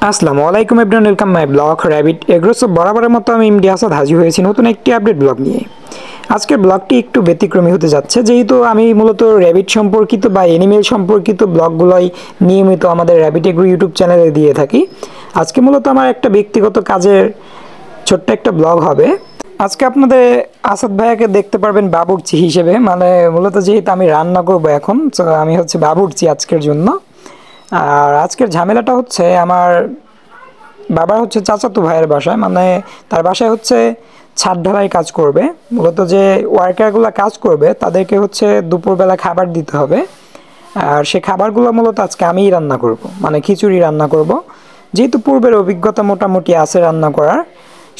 আসসালামু আলাইকুম everyone, welcome my blog rabbit এগ্রোস। বরাবরের মতো আমি এমডি আসাদ হাজির হয়েছি নতুন একটি আপডেট ব্লগ নিয়ে। আজকের ব্লগটি একটু ব্যতিক্রমী হতে যাচ্ছে, যেহেতু আমি মূলত র্যাবিট সম্পর্কিত বা অ্যানিমেল সম্পর্কিত ব্লগগুলোই নিয়মিত আমাদের র্যাবিট এগ্রো ইউটিউব চ্যানেলে দিয়ে থাকি। আজকে মূলত আমার একটা ব্যক্তিগত কাজের ছোট্ট একটা ব্লগ হবে। আজকে আপনাদের আসাদ ভাইয়াকে দেখতে পারবেন বাবুর্চি হিসেবে, মানে মূলত যেহেতু আমি রান্না করবো এখন, তো আমি হচ্ছে বাবুর্চি আজকের জন্য। আর আজকের ঝামেলাটা হচ্ছে আমার বাবার হচ্ছে চাচাতো ভাইয়ের বাসায়, মানে তার বাসায় হচ্ছে ছাদ ঢালাই কাজ করবে। মূলত যে ওয়ার্কারগুলো কাজ করবে তাদেরকে হচ্ছে দুপুরবেলা খাবার দিতে হবে। আর সে খাবারগুলো মূলত আজকে আমিই রান্না করব, মানে খিচুড়ি রান্না করব। যেহেতু পূর্বের অভিজ্ঞতা মোটামুটি আছে রান্না করার,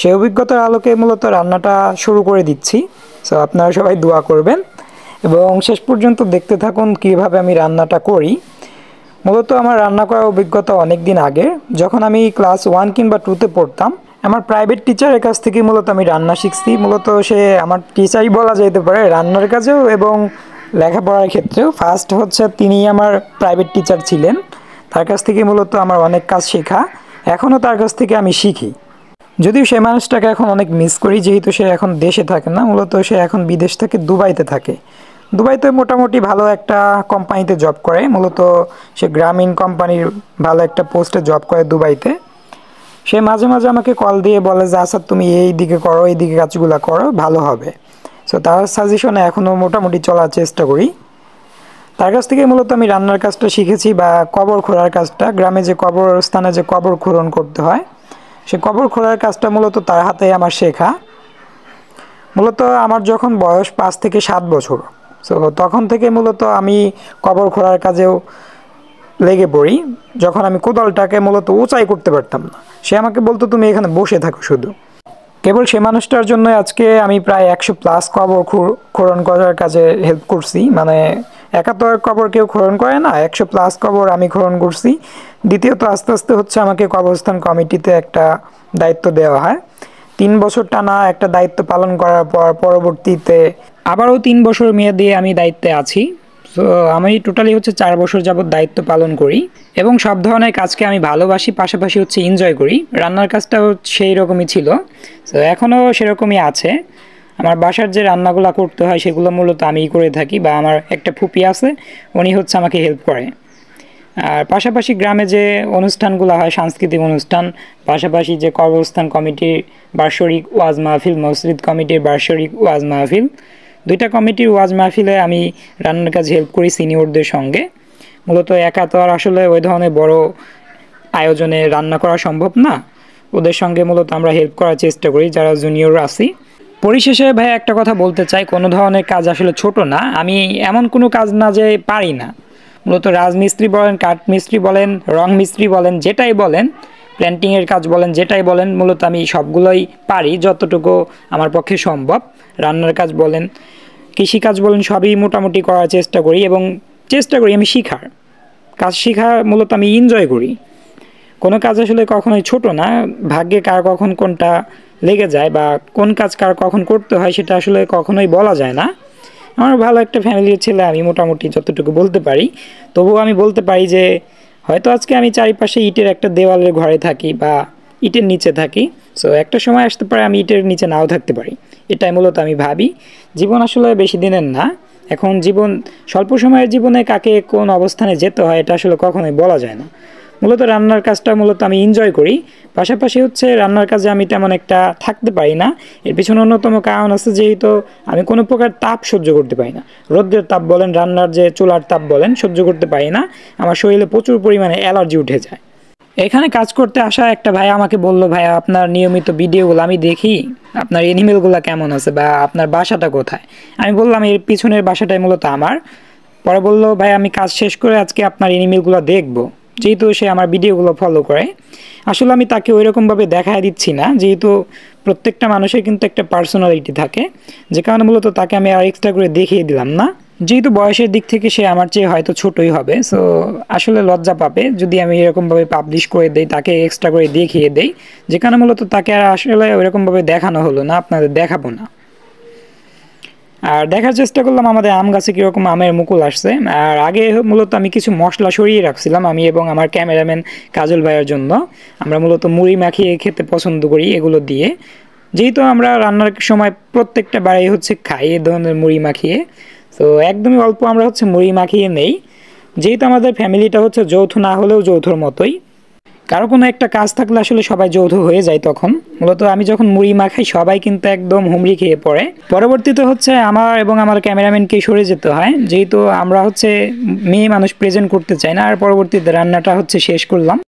সেই অভিজ্ঞতার আলোকে মূলত রান্নাটা শুরু করে দিচ্ছি। সো আপনারা সবাই দোয়া করবেন এবং শেষ পর্যন্ত দেখতে থাকুন কীভাবে আমি রান্নাটা করি। মূলত আমার রান্না করার অভিজ্ঞতা অনেক দিন আগে, যখন আমি ক্লাস 1 কিংবা 2তে পড়তাম। আমার প্রাইভেট টিচারের কাছ থেকে মূলত আমি রান্না শিখছি। মূলত সে আমার টিচারই বলা যেতে পারে রান্নার কাজেও এবং লেখাপড়ার ক্ষেত্রেও। ফার্স্ট হচ্ছে তিনি আমার প্রাইভেট টিচার ছিলেন, তার কাছ থেকে মূলত আমার অনেক কাজ শেখা। এখনও তার কাছ থেকে আমি শিখি, যদিও সে মানুষটাকে এখন অনেক মিস করি, যেহেতু সে এখন দেশে থাকে না, মূলত সে এখন বিদেশ থেকে দুবাইতে থাকে। দুবাইতে মোটামুটি ভালো একটা কোম্পানিতে জব করে, মূলত সে গ্রামীণ কোম্পানির ভালো একটা পোস্টে জব করে দুবাইতে। সে মাঝে মাঝে আমাকে কল দিয়ে বলে যে আচ্ছা তুমি এই দিকে করো, এই দিকে কাজগুলো করো, ভালো হবে। সো তার সাজেশনে এখনও মোটামুটি চলার চেষ্টা করি। তার কাছ থেকে মূলত আমি রান্নার কাজটা শিখেছি, বা কবর খোঁড়ার কাজটা। গ্রামে যে কবরস্থানে যে কবর খনন করতে হয়, সে কবর খোঁড়ার কাজটা মূলত তার হাতে আমার শেখা। মূলত আমার যখন বয়স 5 থেকে 7 বছর, সো তখন থেকে মূলত আমি কবর খোঁড়ার কাজেও লেগে পড়ি। যখন আমি কোদালটাকে মূলত উঁচাই করতে পারতাম না, সে আমাকে বলতো তুমি এখানে বসে থাকো শুধু। কেবল সে মানুষটার জন্য আজকে আমি প্রায় 100+ কবর খনন করার কাজে হেল্প করছি। মানে একা তো আর কবর কেউ খনন করে না, 100+ কবর আমি খনন করছি। দ্বিতীয়ত আস্তে আস্তে হচ্ছে আমাকে কবরস্থান কমিটিতে একটা দায়িত্ব দেওয়া হয়। 3 বছর টানা একটা দায়িত্ব পালন করার পর পরবর্তীতে আবারও 3 বছর মেয়াদে আমি দায়িত্বে আছি। সো আমি টোটালি হচ্ছে 4 বছর যাবৎ দায়িত্ব পালন করি এবং সব ধরনের কাজকে আমি ভালোবাসি, পাশাপাশি হচ্ছে এনজয় করি। রান্নার কাজটাও সেই রকমই ছিল, সো এখনও সেরকমই আছে। আমার বাসার যে রান্নাগুলো করতে হয় সেগুলো মূলত আমিই করে থাকি, বা আমার একটা ফুপি আছে, উনি হচ্ছে আমাকে হেল্প করে। আর পাশাপাশি গ্রামে যে অনুষ্ঠানগুলো হয়, সাংস্কৃতিক অনুষ্ঠান, পাশাপাশি যে কবরস্থান কমিটির বার্ষিক ওয়াজ মাহফিল, মসজিদ কমিটির বার্ষিক ওয়াজ মাহফিল, 2টা কমিটির ওয়াজ মাহফিলে আমি রান্নার কাজে হেল্প করি সিনিয়রদের সঙ্গে। মূলত একা তো আর আসলে ওই ধরনের বড় আয়োজনে রান্না করা সম্ভব না, ওদের সঙ্গে মূলত আমরা হেল্প করার চেষ্টা করি যারা জুনিয়র আছি। পরিশেষে ভাই একটা কথা বলতে চাই, কোনো ধরনের কাজ আসলে ছোট না। আমি এমন কোনো কাজ না যে পারি না। মূলত রাজমিস্ত্রি বলেন, কাঠমিস্ত্রি বলেন, রং মিস্ত্রি বলেন, যেটাই বলেন, প্ল্যান্টিংয়ের কাজ বলেন, যেটাই বলেন, মূলত আমি সবগুলোই পারি যতটুকু আমার পক্ষে সম্ভব। রান্নার কাজ বলেন, কৃষিকাজ বলেন, সবই মোটামুটি করার চেষ্টা করি এবং চেষ্টা করি আমি শেখার। কাজ শেখা মূলত আমি এনজয় করি। কোনো কাজ আসলে কখনোই ছোট না, ভাগ্যে কার কখন কোনটা লেগে যায় বা কোন কাজ কার কখন করতে হয় সেটা আসলে কখনোই বলা যায় না। আমার ভালো একটা ফ্যামিলির ছেলে আমি, মোটামুটি যতটুকু বলতে পারি। তবুও আমি বলতে পারি যে হয়তো আজকে আমি চারিপাশে ইটের একটা দেওয়ালের ঘরে থাকি বা ইটের নিচে থাকি, সো একটা সময় আসতে পারে আমি ইটের নিচে নাও থাকতে পারি। এটাই মূলত আমি ভাবি। জীবন আসলে বেশি দিনের না। এখন জীবন স্বল্প সময়ের জীবনে কাকে কোন অবস্থানে যেতে হয় এটা আসলে কখনোই বলা যায় না। মূলত রান্নার কাজটা মূলত আমি এনজয় করি। পাশাপাশি হচ্ছে রান্নার কাজে আমি তেমন একটা থাকতে পারি না। এর পিছনে অন্যতম কারণ আছে, যেহেতু আমি কোনো প্রকার তাপ সহ্য করতে পারি না। রৌদ্রের তাপ বলেন, রান্নার যে চুলার তাপ বলেন, সহ্য করতে পারি না। আমার শরীরে প্রচুর পরিমাণে অ্যালার্জি উঠে যায়। এখানে কাজ করতে আসা একটা ভাই আমাকে বললো, ভাইয়া আপনার নিয়মিত ভিডিওগুলো আমি দেখি, আপনার এনিমেলগুলো কেমন আছে বা আপনার বাসাটা কোথায়। আমি বললাম এর পিছনের বাসাটাই মূলত আমার। পরে বললো ভাই আমি কাজ শেষ করে আজকে আপনার এনিমেলগুলো দেখবো, যেহেতু সে আমার ভিডিওগুলো ফলো করে। আসলে আমি তাকে ওইরকমভাবে দেখায় দিচ্ছি না, যেহেতু প্রত্যেকটা মানুষের কিন্তু একটা পার্সোনালিটি থাকে, যে কারণে মূলত তাকে আমি আর এক্সট্রা করে দেখিয়ে দিলাম না। যেহেতু বয়সের দিক থেকে সে আমার চেয়ে হয়তো ছোটই হবে, সো আসলে লজ্জা পাবে যদি আমি এরকমভাবে পাবলিশ করে দেই, তাকে এক্সট্রা করে দেখিয়ে দেই, যে কারণে মূলত তাকে আর আসলে ওইরকমভাবে দেখানো হলো না, আপনাদের দেখাবো না। আর দেখার চেষ্টা করলাম আমাদের আম গাছে কীরকম আমের মুকুল আসছে। আর আগে মূলত আমি কিছু মশলা সরিয়ে রাখছিলাম, আমি এবং আমার ক্যামেরাম্যান কাজল ভাইয়ের জন্য। আমরা মূলত মুড়ি মাখিয়ে খেতে পছন্দ করি এগুলো দিয়ে, যেহেতু আমরা রান্নার সময় প্রত্যেকটা বাড়ি হচ্ছে খাই এ ধরনের মুড়ি মাখিয়ে। তো একদমই অল্প আমরা হচ্ছে মুড়ি মাখিয়ে নেই, যেহেতু আমাদের ফ্যামিলিটা হচ্ছে যৌথ না হলেও যৌথর মতোই। কারো কোনো একটা কাজ থাকলে আসলে সবাই যৌথ হয়ে যায় তখন। মূলত আমি যখন মুড়ি মাখাই সবাই কিন্তু একদম হুমড়ি খেয়ে পড়ে। পরবর্তীতে হচ্ছে আমার এবং আমার ক্যামেরাম্যানকে সরে যেতে হয়, যেহেতু আমরা হচ্ছে মেয়ে মানুষ প্রেজেন্ট করতে চাই না। আর পরবর্তীতে রান্নাটা হচ্ছে শেষ করলাম।